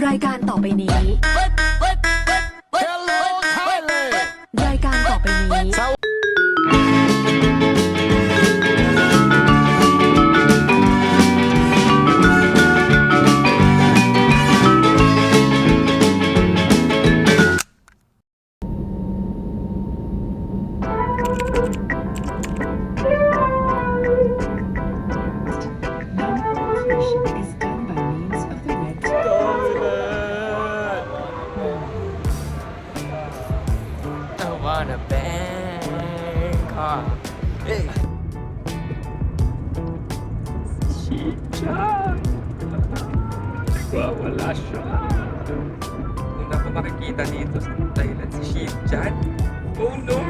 รายการต่อไปนี้ Hello Thailand รายการต่อไปนี้ I wanna Bangkok. Hey. Shichan! Nagwawala siya. Una ko makikita dito sa Thailand si Shichan. Oh no!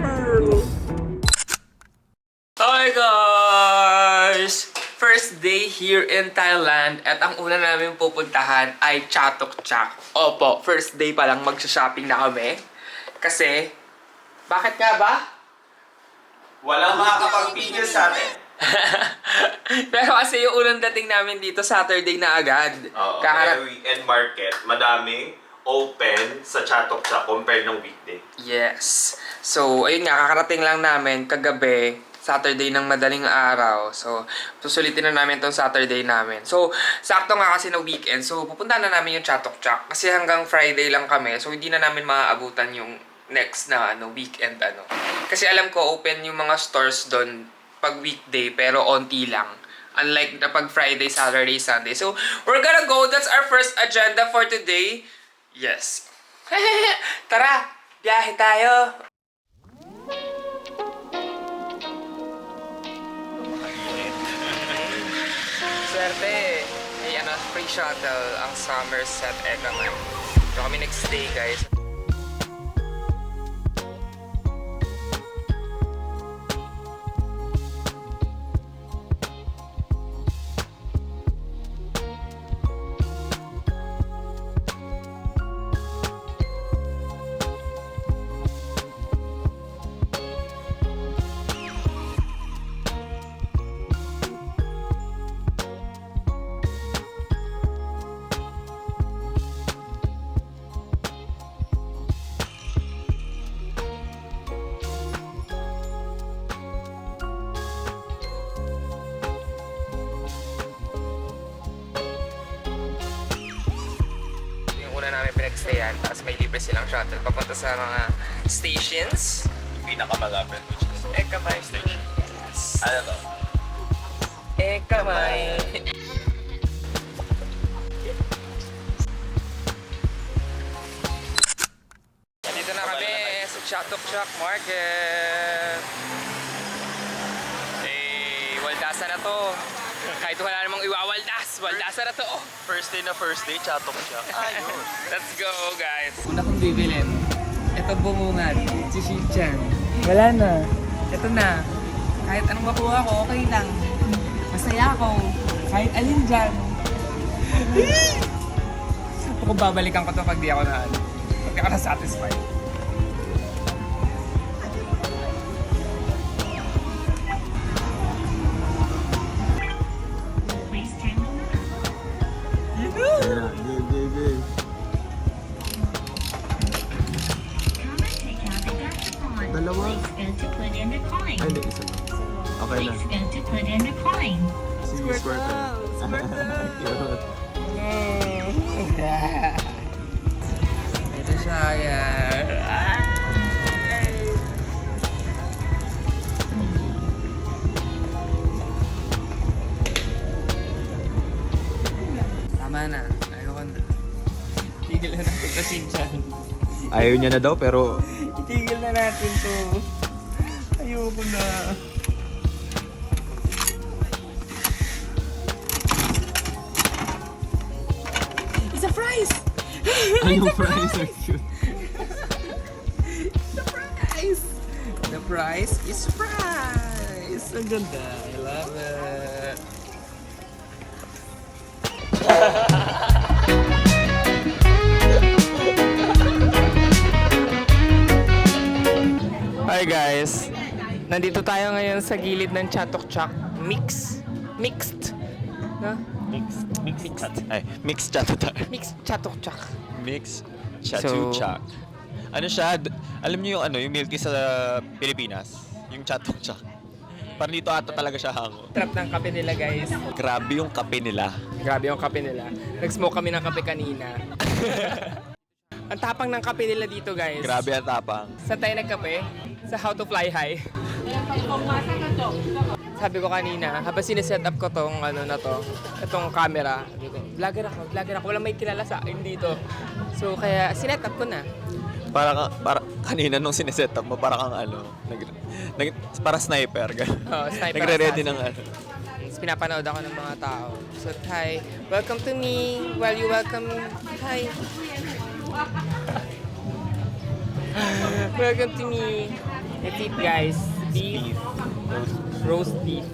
Hi guys! First day here in Thailand at ang una namin pupuntahan ay Chatok Chak. Opo, first day pa lang magsha-shopping na kami. Kasi, bakit nga ba? Walang makakapagpigil sa atin. Pero kasi yung unang dating namin dito, Saturday na agad. Oo, kaya weekend market, madaming open sa Chatok Chak compare ng weekday. Yes. So, ayun nga, kakarating lang namin kagabi, Saturday ng madaling araw. So, susulitin na namin tong Saturday namin. So, sakto nga kasi na weekend. So, pupunta na namin yung Chatok Chak. Kasi hanggang Friday lang kami. So, hindi na namin maaabutan yung next na weekend Kasi alam ko open yung mga stores doon pag weekday pero onti lang. Unlike na pag Friday, Saturday, Sunday. So, we're gonna go. That's our first agenda for today. Yes. Tara, biyahe tayo. Swerte. May free shuttle ang Somerset Egaman. So kami next day, guys. Namin pinag-stayan, tapos may libre silang shuttle papunta sa mga stations. Pinakamalapit, which is Ekamay Station. Yes. ano to? Ekamay. Dito na kami sa Chatok Chak Market. Eh, waldasan na to. Kahit wala namang iwawaldas, waldasan na to. First day, Chatok Chak. Ayun. Let's go, guys. Una kong bibilin. Ito bumungad. Si Shichan. Wala na. Ito na. Kahit anong makuha ko, okay lang. Masaya ako. Kahit alin dyan. Ako babalikan ko to pag di ako pag di ako na-satisfied. Dalawa. Please go to put in the coin. Ay, hindi, isa lang. Okay na. Please go to put in the coin. Si Squirtle. Cute. Ito siya, yan. Tama na. Ayoko na. Tigil na natin to, Shichan. Ayaw niya na daw, pero Itigil na natin to. Ayoko na. It's a prize! yung fries are cute. The prize! The prize is prize! Ang ganda. I love it. Hi guys! Nandito tayo ngayon sa gilid ng Chatok Chak Mixed. Na? Mixed. Mixed chatuchak. Mix chatok-chak. Mixed chatuchak. Ano siya? Alam niyo yung ano, yung milky sa Pilipinas? Yung chatuchak. Parang dito ata talaga siya hango. Trap ng kape nila, guys. Grabe yung kape nila. Grabe yung kape nila. Nag-smoke kami ng kape kanina. Ang tapang ng kape nila dito, guys. Grabe ang tapang. Saan tayo nagkape? Sa How to Fly High. Sabi ko kanina, habang sineset up ko tong ano na to, itong camera, sabi ko, vlogger ako, walang may kilala sa akin dito. So kaya sinet up ko na. Para kanina nung sineset up mo, para kang ano, para sniper. Oh, sniper Nagre-ready assassin. ng ano. Tapos pinapanood ako ng mga tao. So, hi, welcome to me. While you welcome me, hi. Welcome to me. Let's eat, guys. Beef. Roast beef.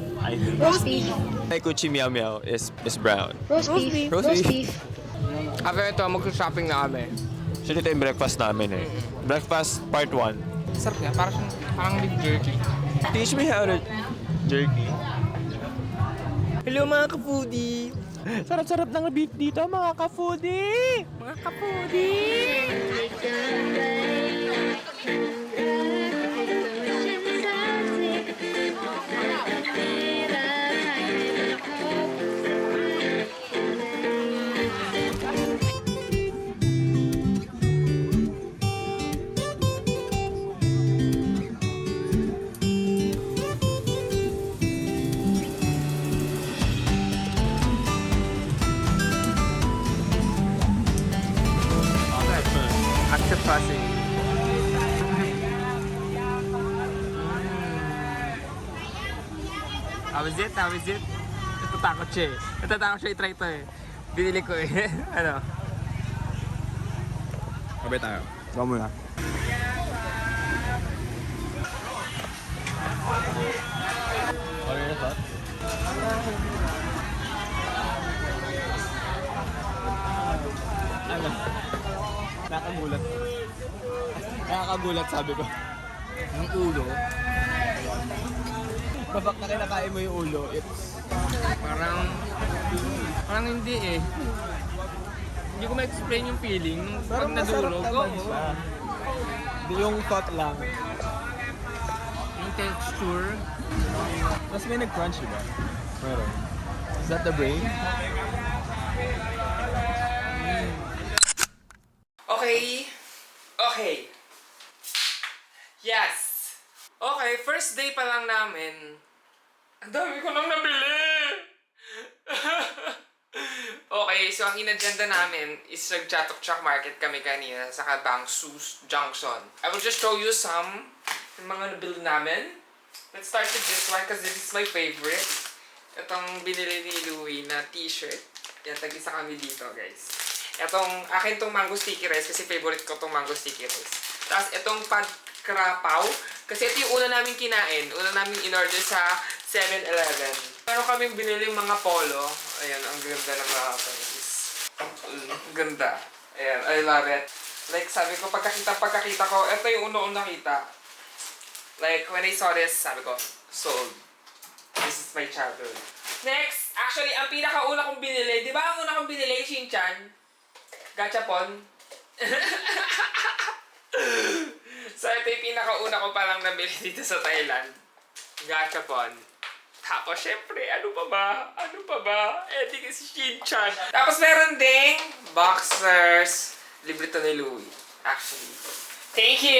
Roast beef. My Gucci Meow Meow is brown. Roast beef. Roast Roast beef. beef. After ito, mag-shopping na kami. So dito yung breakfast namin eh. Breakfast part 1. Sarap nga, parang beef jerky. Teach me how to jerky. Hello mga ka-foodie! Sarap-sarap ng beef dito mga ka-foodie! Mga ka-foodie! Accept passing. How is it? How is it? Natatakot siya eh. Natatakot siya i-try to eh. Binili ko eh. Ano? Sabay tayo. Go muna. What are your thoughts? Ano? Nakakagulat. Nakakagulat sabi ko. Yung ulo. Kapag na kinakain mo yung ulo, it's... Parang hindi eh. Hindi ko ma-explain yung feeling nung pag nadurog. naman siya. Hindi yung thought lang. Yung texture. Tapos may nag-crunch, diba? Meron. Is that the brain? Okay. Okay. Yes. Okay, first day pa lang namin. Ang dami ko nang nabili. Okay, so ang inagenda namin is nag-Chatok-Chak Market kami kanina sa Bangsus Junction. I will just show you some ng mga nabili namin. Let's start with this one because this is my favorite. Itong binili ni Louie na t-shirt. Yan, tag-isa kami dito, guys. Akin tong mango sticky rice kasi favorite ko tong mango sticky rice. Tapos itong pad krapaw. Kasi ito yung una namin kinain. Una namin in-order sa 7-Eleven. Meron kaming binili mga polo. Ayan, ang ganda ng mga panties. Ganda. Ayan, I love it. Like sabi ko, pagkakita ko, ito yung una-una nakita. Like, when I saw this, sabi ko, sold. This is my childhood. Next, actually, ang pinakauna kong binili, di ba ang una kong binili, Shin-chan? Gachapon. So, ito yung pinakauna ko palang nabili dito sa Thailand. Gachapon. Tapos, syempre, ano pa ba? Eh, di kasi Shin-chan. Tapos, meron ding boxers. Libre to ni Louie, actually. Thank you!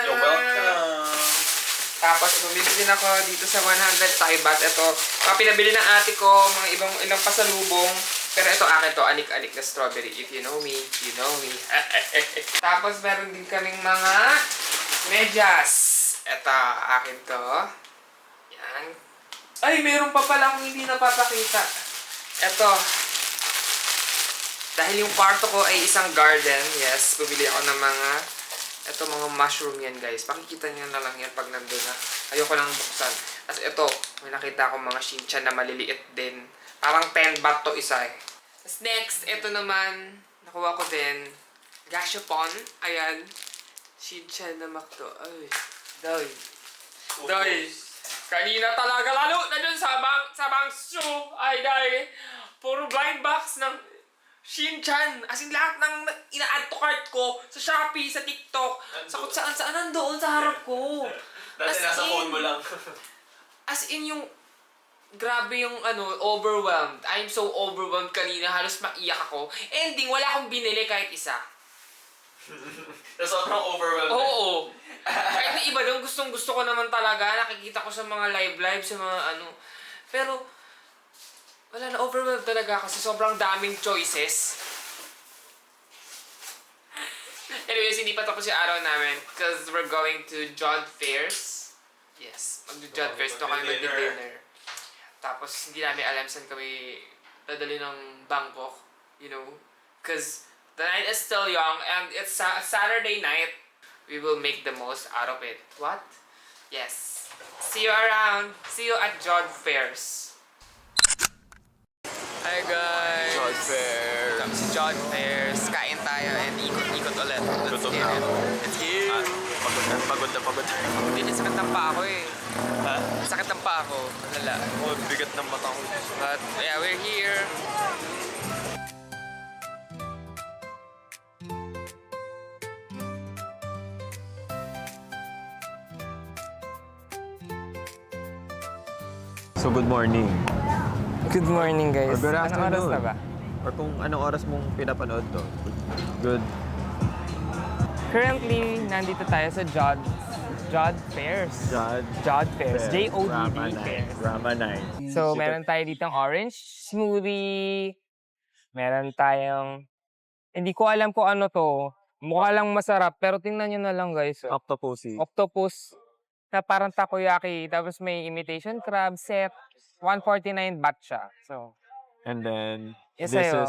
You're welcome! Tapos, bumili din ako dito sa 100 Thai baht. Ito, mga pinabili ng ate ko, mga ilang pasalubong. Pero ito akin to, anik-anik na strawberry. If you know me, you know me. Tapos, meron din kaming mga medyas. Ito, akin to. Yan. Ay, meron pa pala akong hindi napapakita. Ito. Dahil yung kwarto ko ay isang garden, yes, bumili ako ng mga mushroom yan, guys. Makikita niyo na lang yan pag nandun na. Ayoko nang buksan. Tapos ito, may nakita akong mga Shin-chan na maliliit din. Parang 10 baht to isa eh. Tapos next, ito naman, nakuha ko din. Gashapon. Ayan. Shin-chan na makto. Ay, doy. Doy. Kanina talaga lalo na dun sa Bangsu. Ay, doy. Puro blind box ng Shin-chan. As in, lahat ng ina-add to cart ko sa Shopee, sa TikTok, sa kung saan nandoon sa harap ko. Dati nasa phone mo lang. As in yung, grabe yung overwhelmed. I'm so overwhelmed kanina, halos maiyak ako. Ending, wala akong binili kahit isa. Sobrang overwhelmed. Oo. Kahit na iba doon, gustong-gusto ko naman talaga. Nakikita ko sa mga live, sa mga Pero, wala na, overwhelmed talaga kasi sobrang daming choices. Anyways, hindi pa tapos yung araw namin because we're going to John Fairs. Yes, mag-John Fairs. Ito kami mag-dinner. Tapos, hindi namin alam saan kami dadali ng Bangkok. You know? Because the night is still young and it's a Saturday night. We will make the most out of it. What? Yes. See you around. See you at John Fairs. Hi guys! John Fairs. Tapos si John Fairs. Kain tayo and ikot-ikot ulit. Gutom na ako. It's here. Pagod na. Hindi, sakit ng pa ako eh. Ha? Sakit ng pa ako. Lala. Oh, bigat ng mata ko. But yeah, we're here. So, good morning. Good morning guys. Or good Anong oras na ba? Or kung anong oras mong pinapanood to. Good. Currently, nandito tayo sa Jod Fairs. Jod Fairs. J-O-D-D Fairs. Rama 9. So, meron tayo ditong orange smoothie. Meron tayong... Hindi ko alam kung ano to. Mukha lang masarap, pero tingnan nyo na lang guys. Oh. Octopussy. Octopus na parang takoyaki. Tapos may imitation crab set. 149 baht siya. So, And then, Yes, this sa'yo.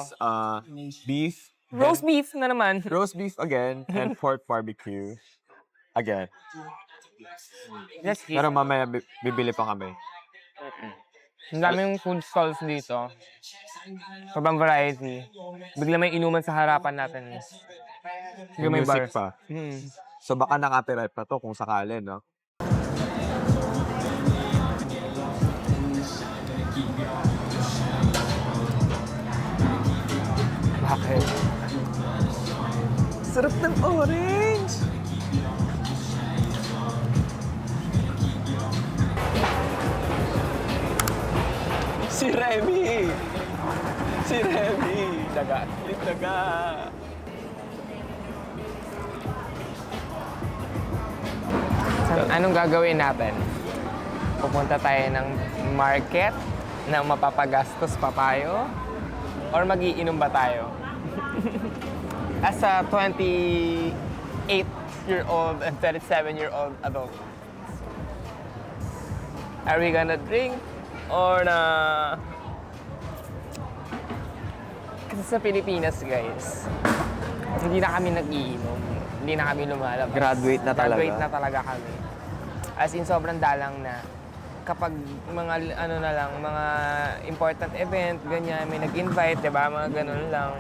is beef. roast beef na naman. Roast beef again. And pork barbecue. Again. Let's eat. Pero mamaya bibili pa kami. Ang daming food stalls dito. Sobrang variety. Bigla may inuman sa harapan natin. Bigla may Music bar. pa. So baka naka-copyright pa to kung sakali, no? Bakit? Sarap ng orange! Si Remy! Si Remy! Daga! Yung daga! Anong gagawin natin? Pupunta tayo ng market na mapapagastos pa tayo? Or mag-iinom ba tayo? As a 28-year-old and 37-year-old adult, are we gonna drink or na... Kasi sa Pilipinas, guys, hindi na kami nag-iinom. Hindi na kami lumalabas. Graduate na talaga. Graduate na talaga kami. As in, sobrang dalang na. Kapag mga mga important event, ganyan, may nag-invite, 'di ba? Mga ganun lang.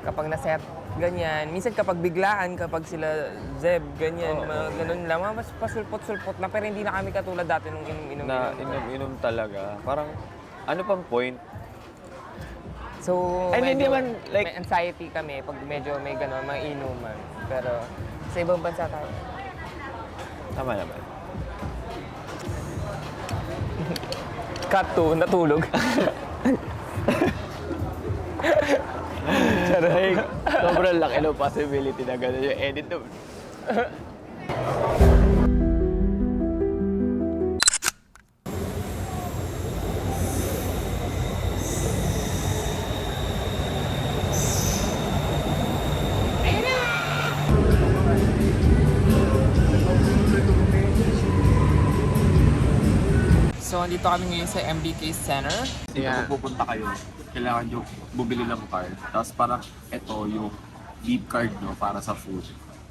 Kapag na-set, ganyan. Minsan kapag biglaan, kapag sila Zeb, ganyan, mga ganun lang. Mga mas pasulpot-sulpot na, pero hindi na kami katulad dati nung inom-inom. Na inom-inom talaga. Parang, ano pang point? So, And hindi medyo man, like- may anxiety kami pag medyo may ganun, mga inuman. Pero sa ibang bansa tayo. Tama naman. Cut to, natulog. Charay, sobrang laki ng possibility na gano'n yung edit na. So, andito kami ngayon sa MBK Center. Yeah. Kung pupunta kayo, kailangan nyo bumili ng card. Tapos parang ito yung gift card nyo para sa food.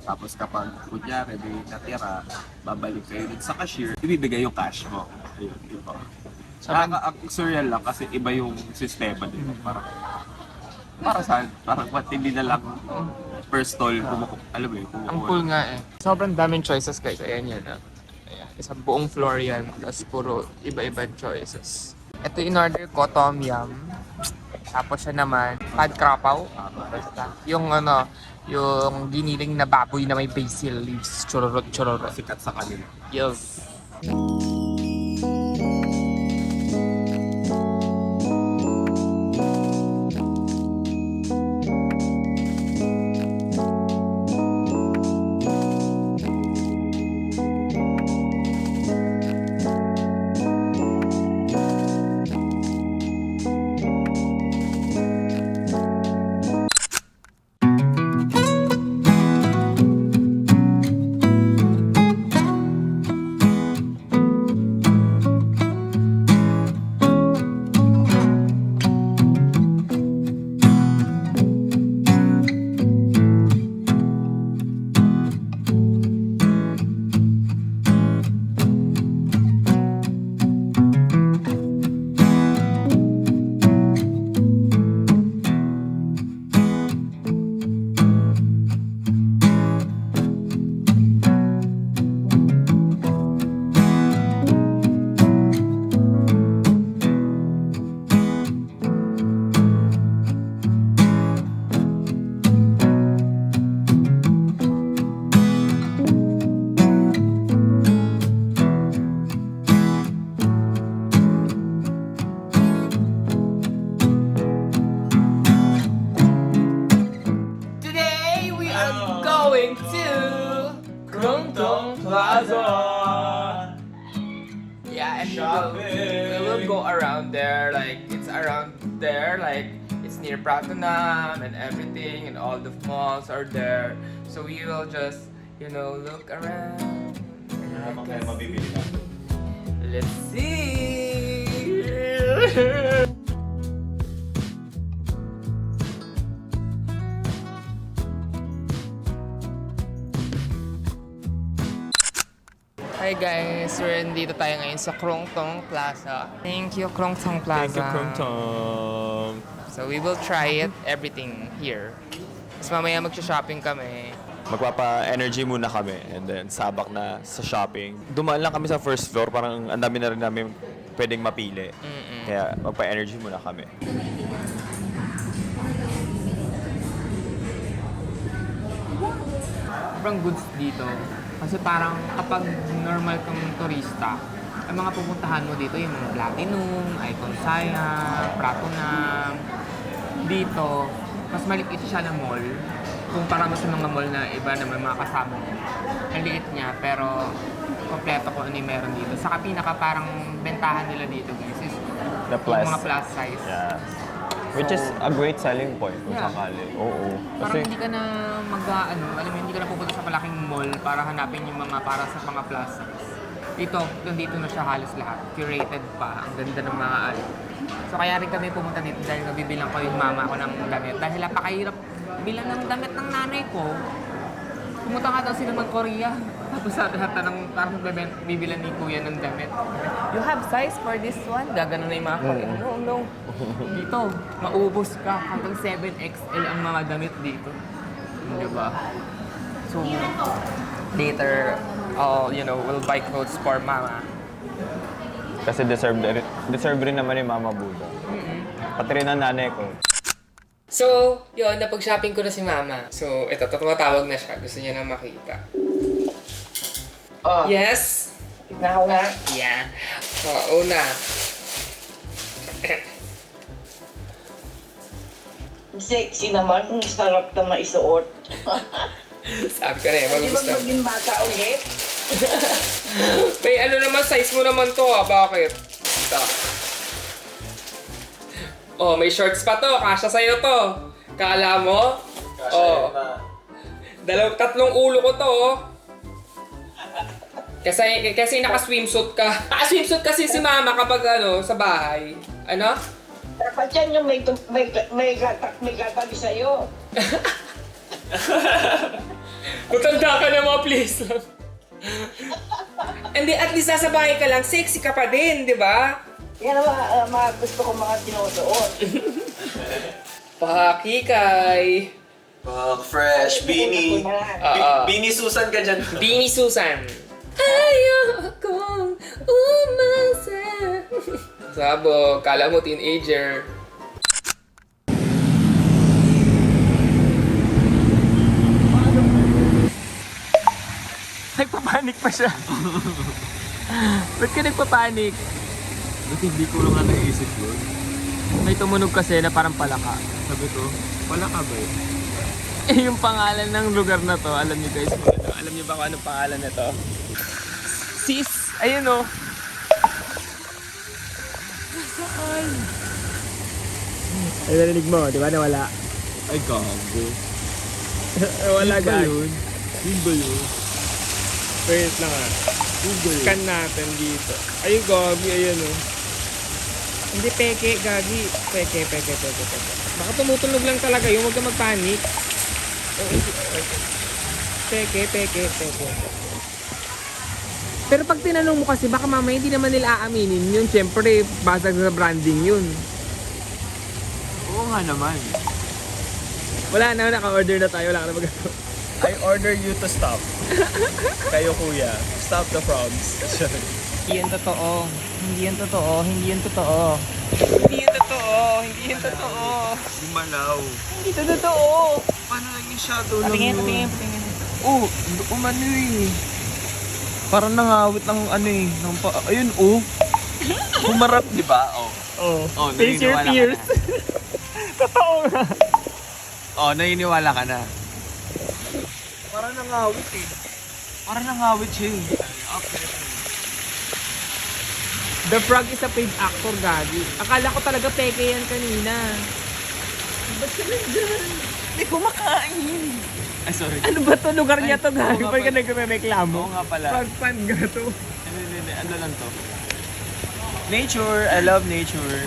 Tapos kapag kunyari may natira, babalik kayo dun sa cashier, ibibigay yung cash mo. Ayun, diba? Ang surreal lang kasi iba yung sistema din. Para saan? Parang ba't hindi na lang per stall, alam mo yun, Ang cool nga eh. Sobrang daming choices guys. Ayan yan ah. Ayan. Isang buong floor yan. Tapos puro iba-iba choices. Ito in order ko, tom yum. Tapos siya naman, pad krapaw. Basta. Yung ano, yung giniling na baboy na may basil leaves. Chururot. Sikat sa kanila. Yes. Today we are going to Krungtong Plaza. Yeah, and we will go around there, like it's around there, like it's near Pratunam and everything, and all the malls are there. So we will just, you know, look around. And I guess- Let's see. Hi guys, dito tayo ngayon sa Krungtong Plaza. Thank you Krungtong Plaza. So we will try it, everything here. Tapos mamaya magsha-shopping kami. Magpapa-energy muna kami and then sabak na sa shopping. Dumaan lang kami sa first floor, parang ang dami na rin namin pwedeng mapili. Kaya magpa-energy muna kami. Sobrang goods dito. Kasi parang kapag normal kang turista, ang mga pupuntahan mo dito yung mga Platinum, Icon Saya, Pratunam. Dito, mas maliit siya na mall. Kumpara mo sa mga mall na iba na may mga kasama mo. Ang liit niya, pero kompleto ko ano yung meron dito. Saka pinaka parang bentahan nila dito guys is The plus. yung mga plus size. Yeah. Which is a great selling point kung Yeah. sakali. Oo. Parang Kasi hindi ka na alam mo, hindi ka na pupunta sa malaking mall para hanapin yung mga para sa mga plus size. Dito, nandito na siya halos lahat. Curated pa. Ang ganda ng mga So kaya rin kami pumunta dito dahil nabibilang ko yung mama ko ng damit. Dahil napakahirap bilang ng damit ng nanay ko. Pumunta nga daw sila ng Korea. Tapos sa lahat ng parang bibilan ni kuya ng damit. You have size for this one? Gagano na yung mga Korean. No. Dito, maubos ka. Hanggang 7XL ang mga damit dito. Diba? So, later, we'll buy clothes for mama. kasi deserve rin naman ni Mama Buddha. Pati rin ang nanay ko. So, yun, napag-shopping ko na si mama. So, ito, tumatawag na siya. Gusto niya na makita. Oh, Yes? ikaw nga. Yeah. So, una. Sexy naman. Ang sarap na maisuot. Sabi ko na eh, Di ba magugustuhan. maging bata ulit? May ano naman, size mo naman to ah. Bakit? Ito. Oh, may shorts pa to. Kasya sa'yo to. Kala mo? Oh. Tatlong ulo ko to oh. Kasi naka-swimsuit ka. Naka-swimsuit kasi si mama kapag sa bahay. Ano? Dapat yan yung may gatabi sa'yo. Matanda ka naman, please. And at least nasa bahay ka lang, sexy ka pa din, di ba? Yan ang mga gusto ko mga sinusuot. Pakikay. Fresh, Beanie. Beanie Susan ka dyan. Beanie Susan. Ayokong umasa. Sabo, kala mo teenager. Nagpapanik pa siya. Ba't ka nagpapanik? Ba't hindi ko lang nga naisip yun? May tumunog kasi na parang palaka. Sabi ko, wala ka ba eh? Eh, yung pangalan ng lugar na to, alam niyo guys kung ano. Alam niyo ba kung anong pangalan na to? Sis! Ayun o. Nasaan? Ay, narinig mo, di ba? Nawala. Ay, gago. Wala Yun ba guys. yun? Yun ba yun? Wait lang ah. Yun ba yun? Scan natin dito. Ayun, Gagi. Ayun o. Hindi, peke, Gagi. Peke. Baka tumutunog lang talaga yun. Huwag ka magpanik. Peke. Pero pag tinanong mo kasi, baka mamaya hindi naman nila aaminin yun. Siyempre, basag sa branding yun. Oo nga naman. Wala na, naka-order na tayo. Wala ka na magagawa. I order you to stop. Kayo kuya, stop the frogs. Hindi yan totoo. Hindi yan totoo. Gumalaw. Hindi to totoo. Paano naging shadow lang Patingin. Oh, umano eh. Parang nangawit ng ano eh. Ayun oh. Humarap, di ba? Oh. Oh, Face your naniniwala ka fears. na. Totoo nga. Oh, naniniwala ka na. Parang nangawit eh. Parang nangawit siya eh. The Frog is a paid actor, Gagi. Akala ko talaga peke yan kanina. Ba't ka nandyan? Hindi kumakain. Ay, sorry. Ano ba to? Lugar niya to, Gagi. oo nga Ba't ka pala. nagreklamo? Oo nga pala. Frog fan ga to. Hindi. Ano lang to? Nature. I love nature.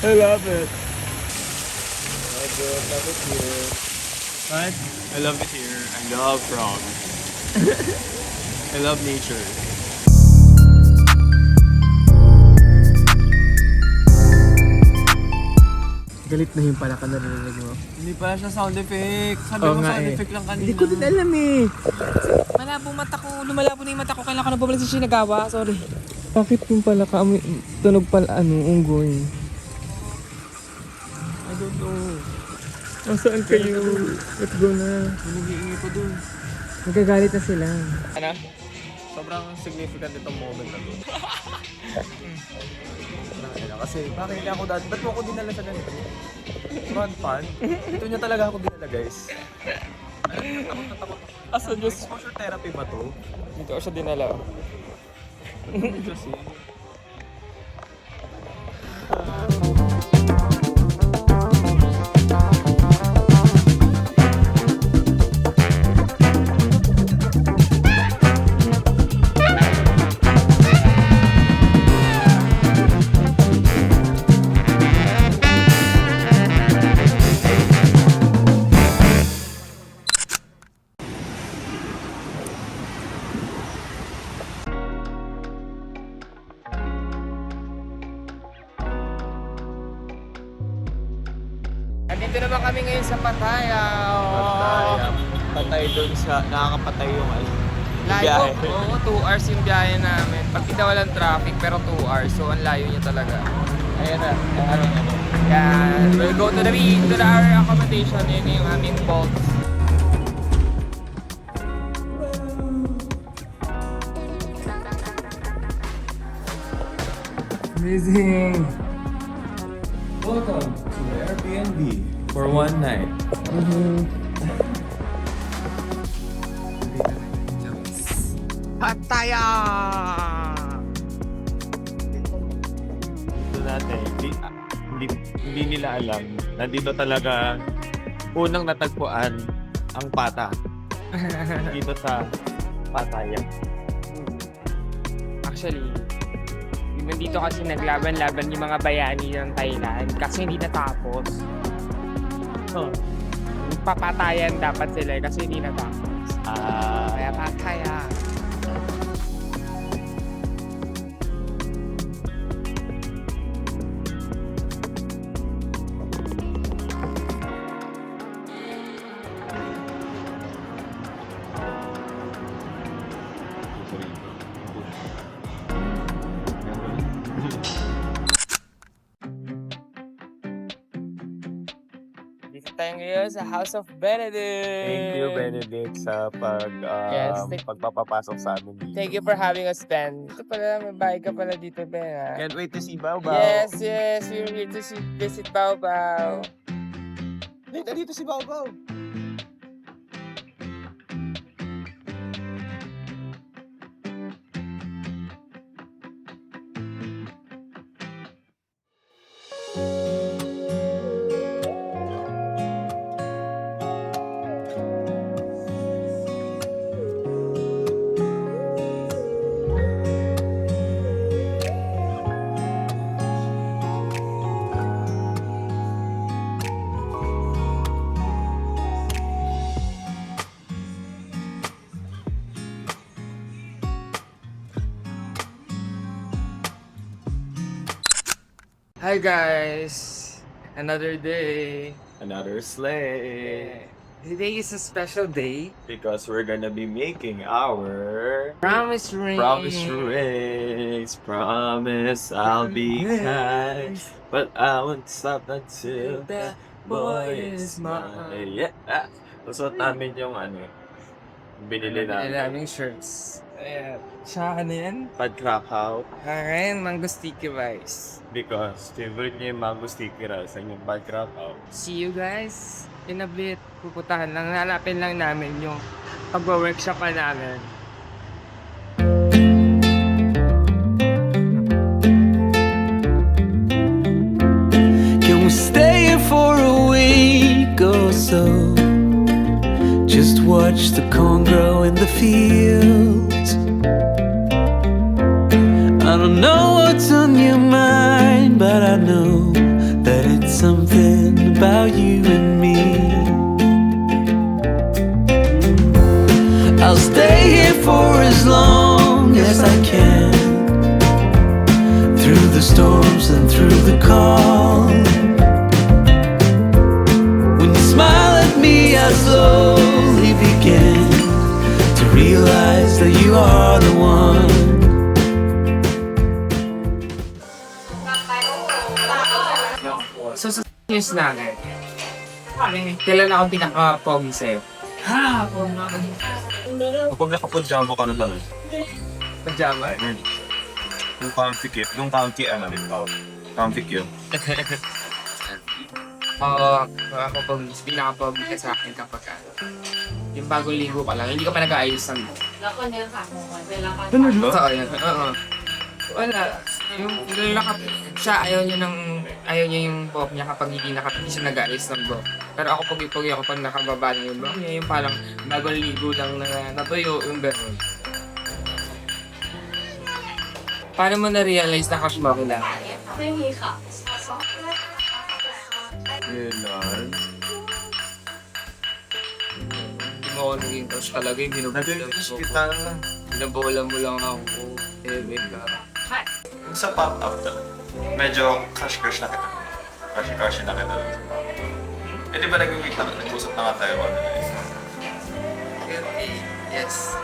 I love it. What? I love it here. I love frogs. I love nature. Galit na yung pala ka narinig mo. Hindi pala siya sound effect. Sabi Oo mo nga sound eh. effect lang kanina. Hindi ko din alam eh. Malabo mata ko. Lumalabo na yung mata ko. Kailangan ko na bumalik sa Shinagawa. Sorry. Bakit yung pala ka? Tunog pala unggoy. I don't know. Nasaan kayo? Let's go na. Hinihingi ko dun. Nagagalit na sila. Ano? Sobrang significant itong moment na to. Kasi bakit hindi ako dati? Ba't mo ako dinala sa ganito? Front pan? Ito niya talaga ako dinala guys. Takot. Asa Diyos? Exposure therapy ba to? Dito ako siya dinala. Medyo si... Andito naman kami ngayon sa Pattaya. Patay dun sa... Nakakapatay yung ano. Layo. biyahe. Oo, 2 hours yung biyahe namin. Pag hindi walang traffic, pero 2 hours. So, ang layo niya talaga. Ayan na. Yan. We'll go to our accommodation. Yun yung aming boat. Amazing. Welcome to the Airbnb for one night. Pattaya! Ito natin, hindi nila alam na dito talaga unang natagpuan ang pata. Dito sa Pattaya. Actually, nandito kasi naglaban-laban yung mga bayani ng Thailand kasi hindi natapos. Oh. Papatayan dapat sila kasi hindi natapos. Kaya Pattaya. Dito tayo ngayon sa House of Benedict. Thank you, Benedict, sa Yes, pagpapapasok sa amin dito. Thank you for having us, Ben. Ito pala, may bahay ka pala dito, Ben. Ha? Can't wait to see Bao. Yes, we're here to visit Bao Bao. Dito si Bao. Hi guys! Another day. Another sleigh. Today is a special day. Because we're gonna be making our Promise ring. promise rings. Promise I'll be kind, but I won't stop until that boy is mine. Yeah. Lusot namin yung binili Ang namin. daming shirts. Ayan. Siya ano yan? Pad-crackout. Ayan, mango sticky rice. Because favorite niya yung mango sticky rice and yung pad-crackout. See you guys in a bit. Puputahan lang, hanapin lang namin yung pag-workshop pa namin. Can we stay here for a week or so? Just watch the corn grow in the fields. I don't know what's on your mind, but I know that it's something about you and me. I'll stay here for as long as I can, through the storms and through the calm. When you smile at me, I slowly begin to realize that you are the one. So sa news namin, kailan ako pinaka-pogi sa'yo? Kapag nakapag-jumbo ka na lang. Pajama? Yung comfy kit. Yung comfy comfy kit. Oo, ako pinaka-pogi ka sa akin kapag yung bagong ligo pa lang, hindi ka pa nag-aayos ng totoo yan. Oo. Wala. Yung siya, ayaw niya yung buhok niya kapag hindi siya nag-aayos ng buhok. Pero ako pogi-pogi ako pag nakababa na yung buhok niya, yung parang bagong ligo lang na natuyo yung gano'n. Paano mo na-realize na crush mo ako lang? Yun. Hindi mo ako naging crush talaga, yung binubulan Nag-wish mo. kita. Binabolan mo lang ako. Ka. Sa pop-up to, medyo crush na kita. Crush na kita. Eh di ba nag-meet na, nag-usap na nga tayo ano na Yes.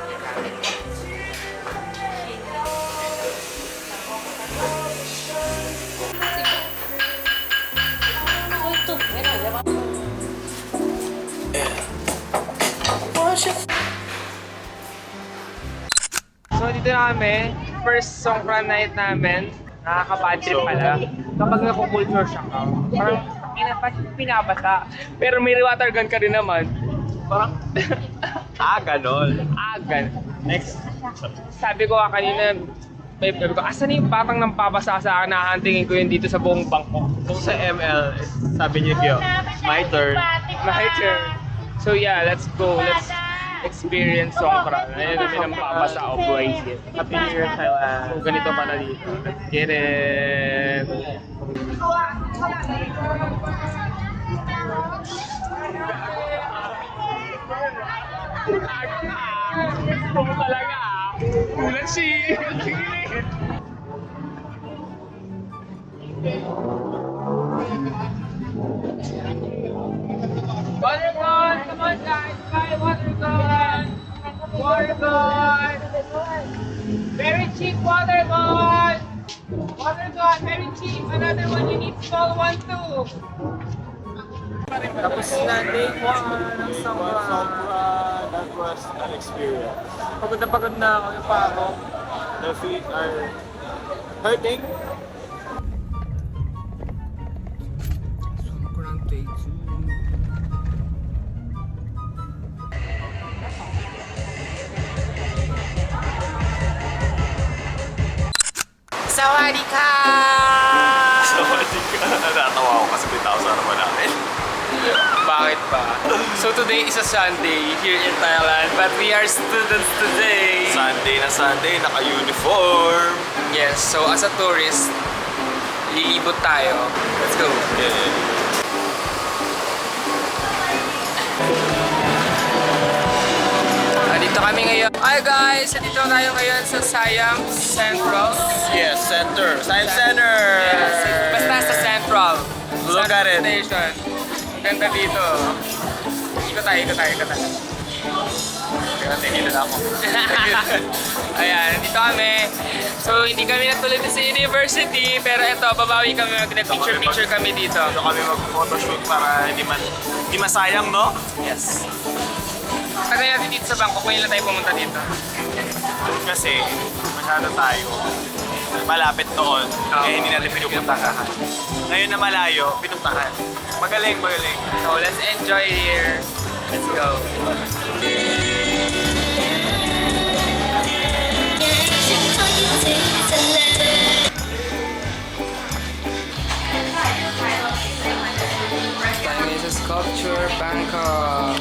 So dito na kami, first Songkran night namin, nakaka-bad trip pala. Kapag nakukulture shock ka, parang pinabasa. Pero may water gun ka rin naman. Parang, ganon. Next, sabi ko kanina, sabi ko, asan yung patang ng papasa sa akin, nahantingin ko yun dito sa buong Bangkok. Kung sa ML, sabi niyo Gyo, my turn. My turn. So yeah, let's go. Let's experience Songkran. Ayun namin ang papasa of Waisip. Happy New Year, Thailand. So ganito pala dito. Let's get it. Gusto mo talaga ah. Ulan si... Water gun! Come on guys! Buy water gun! Water gun! Very cheap water gun! Water gun, very cheap! Another one, you need small one too! Tapos na day 1 ng summer. That was an experience. Pagod na ako yung pa ako. The feet are hurting. Sobrang take 2. Sawadee ka! Sawadee ka. Natatawa ako kasi may tao sa harapan namin. Bakit ba? So today is a Sunday here in Thailand, but we are students today. Sunday na Sunday, naka-uniform. Yes, so as a tourist, lilibot tayo. Let's go. Yeah. Dito kami ngayon. Hi guys! Dito tayo ngayon sa Siam Central. Yes, center. Science Center. Yes, basta sa Central. Look at it. Station. Ganda dito. Ikot tayo. Tingin na ako. Ayan, dito kami. So, hindi kami natuloy sa university, pero ito, babawi kami, mag-picture kami dito. Dito kami mag-photoshoot para hindi masayang, no? Yes. Tagal natin dito sa Bangkok, ngayon lang tayo pumunta dito. Kasi masyado tayo malapit doon, hindi natin pinupuntahan. Ngayon na malayo, pinuntahan. Magaling. So, let's enjoy here. Let's go. Tayo ngayon sa Sculpture Bangkok.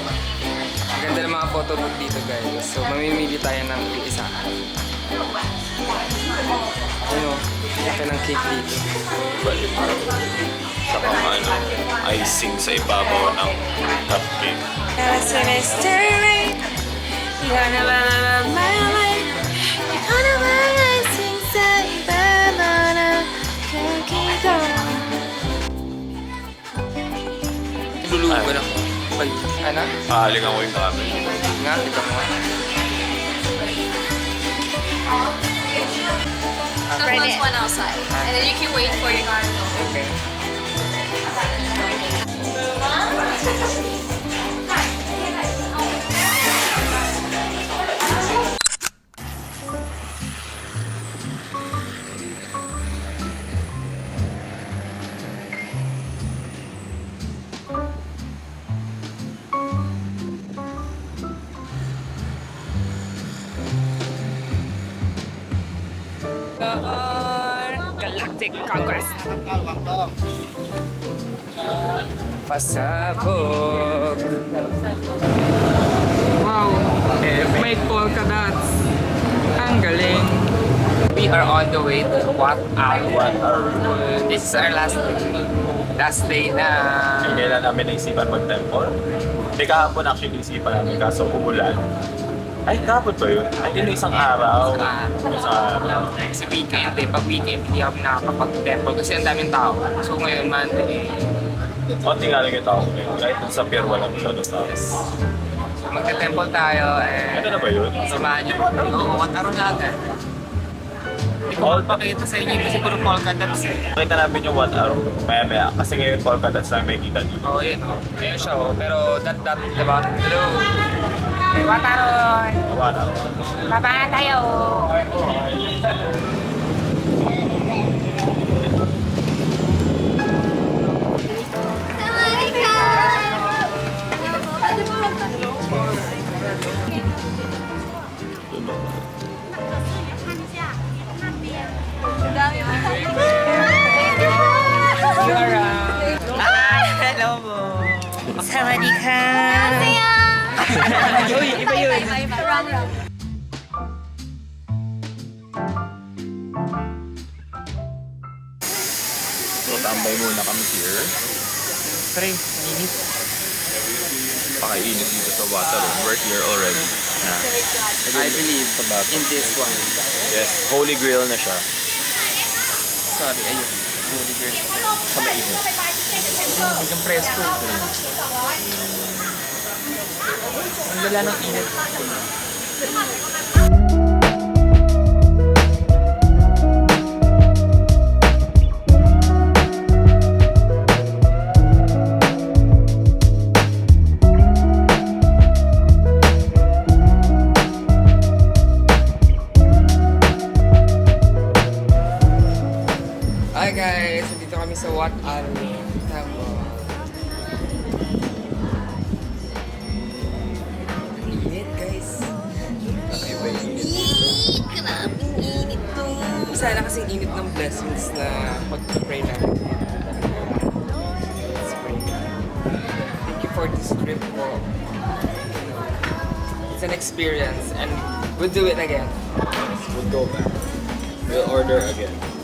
Ang ganda ng mga photo booth dito guys. So mamimili tayo ng isa. Ano? Ito ng cake dito. Saka icing sa ibabaw ng cupcake. Lulugan ako. Ay, ano? Pahalingan ko yung camera. Nga, kita mo nga. Someone's one outside. And then you can wait for your Okay. Galactic Congress. Pasabog. Wow, may polka dots. Ang galing. We are on the way to Wat Arun. This is our last day na. Kailan namin naisipan mag-temple? Hindi kahapon actually naisipan namin kaso umulan. Ay, kahapon ba yun? Ay, yun isang araw. Isang araw. Sa weekend pag weekend hindi kami nakakapag-temple kasi ang daming tao. So ngayon Monday, Konti nga lang yung tao ngayon. Kahit sa pier walang masyadong tao. so magte-temple tayo Ano and na ba yun? samahan niyo. Oo, Wat Arun na agad. Hindi ko magpakita sa inyo kasi puro polka dots eh. Nakita namin yung 1 hour maya-maya. Kasi ngayon polka dots lang may kita dito. Oo, yun. Ayun siya oh. Pero that, diba? Hello. Wat Arun! 1 hour. Baba tayo! So, tambay muna kami here. Pre, init. Pakainit dito sa water. We're here already. I believe in this one. Yes, holy grail na siya. Sorry, ayun. Holy girl. Sa mainit. Hanggang presko. Ang lala ng init. blessings na pag-pray namin. Let's pray. Thank you for this trip po. It's an experience and we'll do it again. We'll go back. We'll order again.